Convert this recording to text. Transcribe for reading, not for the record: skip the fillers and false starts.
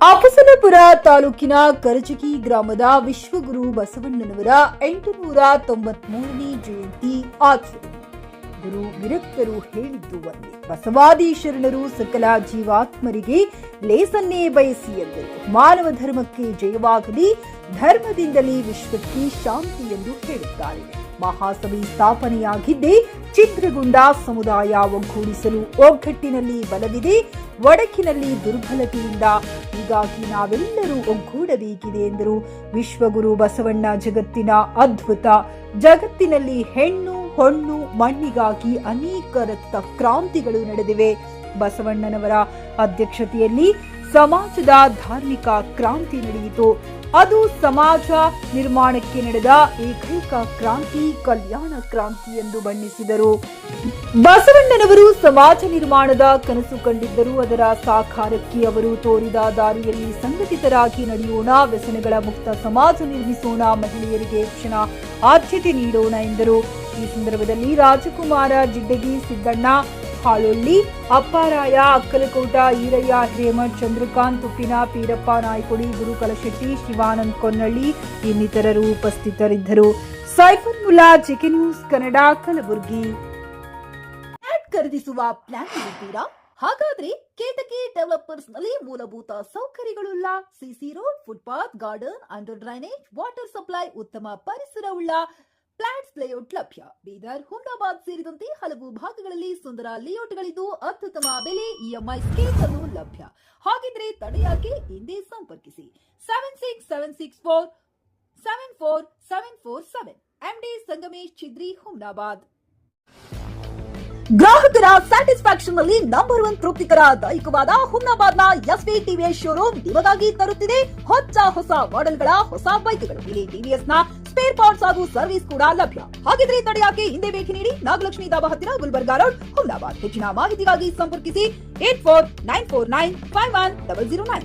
ಅಫಸಲಪುರ ತಾಲೂಕಿನ ಕರಜಗಿ ಗ್ರಾಮದ ವಿಶ್ವಗುರು ಬಸವಣ್ಣನವರ 893ನೇ ಜಯಂತಿ ಆಚರಣೆ. ಗುರು ವಿರಕ್ತರು ಹೇಳಿದ್ದು ಒಂದೇ, ಬಸವಾದಿ ಶರಣರು ಸಕಲ ಜೀವಾತ್ಮರಿಗೆ ಲೇಸನ್ನೇ ಬಯಸಿ ಎಂದರು. ಮಾನವ ಧರ್ಮಕ್ಕೆ ಜಯವಾಗಲಿ, ಧರ್ಮದಿಂದಲೇ ವಿಶ್ವಕ್ಕೆ ಶಾಂತಿ ಎಂದು ಹೇಳುತ್ತಾರೆ. ಮಹಾಸಭೆ ಸ್ಥಾಪನೆಯಾಗಿದ್ದೇ ಚಿತ್ರಗೊಂಡ ಸಮುದಾಯ ಒಗ್ಗೂಡಿಸಲು ಒಗ್ಗಟ್ಟಿನಲ್ಲಿ ಬಲವಿದೆ, ಒಡಕಿನಲ್ಲಿ ದುರ್ಬಲತೆಯಿಂದ. ಹೀಗಾಗಿ ನಾವೆಲ್ಲರೂ ಒಗ್ಗೂಡಬೇಕಿದೆ ಎಂದರು. ವಿಶ್ವಗುರು ಬಸವಣ್ಣ ಜಗತ್ತಿನ ಅದ್ಭುತ. ಜಗತ್ತಿನಲ್ಲಿ ಹೆಣ್ಣು ಹೊಣ್ಣು ಮಣ್ಣಿಗಾಗಿ ಅನೇಕ ರಕ್ತ ಕ್ರಾಂತಿಗಳು ನಡೆದಿವೆ. ಬಸವಣ್ಣನವರ ಅಧ್ಯಕ್ಷತೆಯಲ್ಲಿ ಸಮಾಜದ ಧಾರ್ಮಿಕ ಕ್ರಾಂತಿ ನಡೆಯಿತು. ಅದು ಸಮಾಜ ನಿರ್ಮಾಣಕ್ಕೆ ನಡೆದ ಏಕೈಕ ಕ್ರಾಂತಿ, ಕಲ್ಯಾಣ ಕ್ರಾಂತಿ ಎಂದು ಬಣ್ಣಿಸಿದರು. ಬಸವಣ್ಣನವರು ಸಮಾಜ ನಿರ್ಮಾಣದ ಕನಸು ಕಂಡಿದ್ದರು. ಅದರ ಸಾಕಾರಕ್ಕೆ ಅವರು ತೋರಿದ ದಾರಿಯಲ್ಲಿ ಸಂಘಟಿತರಾಗಿ ನಡೆಯೋಣ, ವ್ಯಸನಗಳ ಮುಕ್ತ ಸಮಾಜ ನಿರ್ಮಿಸೋಣ, ಮಹಿಳೆಯರಿಗೆ ಕ್ಷಣ ಆದ್ಯತೆ ನೀಡೋಣ ಎಂದರು. ಈ ಸಂದರ್ಭದಲ್ಲಿ ರಾಜಕುಮಾರ ಜಿಡ್ಡಗಿ, ಸಿದ್ದಣ್ಣ ಹಾಳೊಳ್ಳಿ, ಅಪ್ಪಾರಾಯ, ಅಕ್ಕಲಕೋಟ, ಈರಯ್ಯ, ಹಿರೇಮಠ್, ಚಂದ್ರಕಾಂತ್, ತುಪ್ಪಿನ, ಪೀರಪ್ಪ ನಾಯ್ಕೊಡಿ, ಗುರುಕಲಶೆಟ್ಟಿ, ಶಿವಾನಂದ್ ಕೊನ್ನಳ್ಳಿ ಇನ್ನಿತರರು ಉಪಸ್ಥಿತರಿದ್ದರು. Saifullah, GK news Kannada, Kalaburagi. ಖರೀದಿಸುವ ಪ್ಲಾನ್ ಇರುತ್ತೀರಾ? ಹಾಗಾದ್ರೆ ಕೇತಕಿ ಡೆವಲಪರ್ಸ್ ನಲ್ಲಿ ಮೂಲಭೂತ ಸೌಕರ್ಯಗಳುಳ್ಳ CC road, footpath, garden, under drainage, water supply, ಉತ್ತಮ ಪರಿಸರವುಳ್ಳ ಫ್ಲಾಟ್ಸ್ ಲೇಔಟ್ ಲಭ್ಯ. ಬೀದರ್, ಹುಮ್ನಾಬಾದ್ ಸೇರಿದಂತೆ ಹಲವು ಭಾಗಗಳಲ್ಲಿ ಸುಂದರ ಲೇಔಟ್ಗಳಿದ್ದು ಅತ್ಯುತ್ತಮ ಬೆಲೆ, ಇಎಂಐ ಸ್ಕೀಮ್ಸ್ ಅನ್ನು ಲಭ್ಯ. ಹಾಗಿದ್ರೆ ತಡೆಯಾಕೆ? ಹಿಂದೆ ಸಂಪರ್ಕಿಸಿ 7676474747. ಎಂಡಿ ಸಂಗಮೇಶ್ ಚಿದ್ರಿ, ಹುಮ್ನಾಬಾದ್. ಗ್ರಾಹಕರ ಸ್ಯಾಟಿಸ್ಫ್ಯಾಕ್ಷನ್ ನಲ್ಲಿ ನಂಬರ್ 1 ತೃಪ್ತಿಕರ ದಾಯಕವಾದ ಹುಮ್ನಾಬಾದ್ನ ಎಸ್ವಿ ಟಿವಿಎಸ್ ಶೋರೂಮ್ ನಿಮಗಾಗಿ ತರುತ್ತಿದೆ ಹೊಸ ಮಾಡೆಲ್ಗಳ ಹೊಸ ಬೈಕ್ಗಳು. ಇಲ್ಲಿ ಟಿವಿಎಸ್ ನ ಸ್ಪೇರ್ ಪಾರ್ಟ್ಸ್ ಹಾಗೂ ಸರ್ವಿಸ್ ಕೂಡ ಲಭ್ಯ. ಹಾಗಿದ್ರೆ ತಡೆಯಾಕೆ? ಹಿಂದೆ ಭೇಟಿ ನೀಡಿ, ನಾಗಲಕ್ಷ್ಮಿ ದಾಬಾ ಹತ್ತಿರ, ಗುಲ್ಬರ್ಗಾ ರೋಡ್, ಹುಮ್ನಾಬಾದ್. ಹೆಚ್ಚಿನ ಮಾಹಿತಿಗಾಗಿ ಸಂಪರ್ಕಿಸಿ 8494951009.